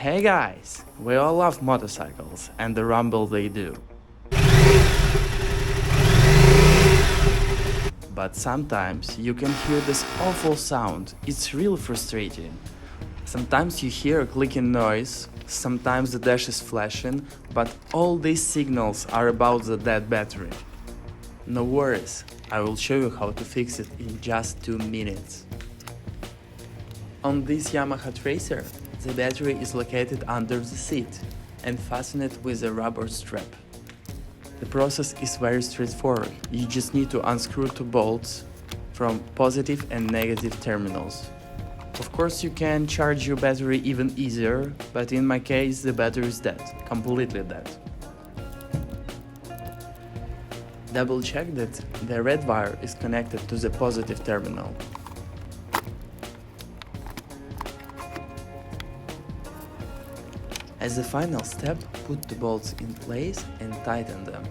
Hey guys! We all love motorcycles and the rumble they do. But sometimes you can hear this awful sound, it's real frustrating. Sometimes you hear a clicking noise, sometimes the dash is flashing, but all these signals are about the dead battery. No worries, I will show you how to fix it in just 2 minutes. On this Yamaha Tracer, the battery is located under the seat and fastened with a rubber strap. The process is very straightforward, you just need to unscrew 2 bolts from positive and negative terminals. Of course you can charge your battery even easier, but in my case the battery is dead, completely dead. Double check that the red wire is connected to the positive terminal. As a final step, put the bolts in place and tighten them.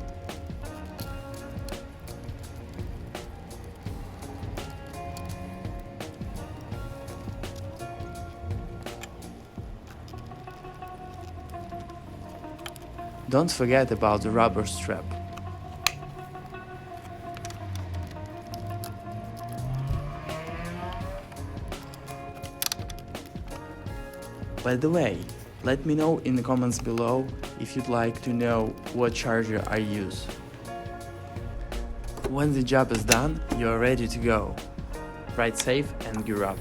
Don't forget about the rubber strap. By the way, let me know in the comments below if you'd like to know what charger I use. When the job is done, you're ready to go. Ride safe and gear up.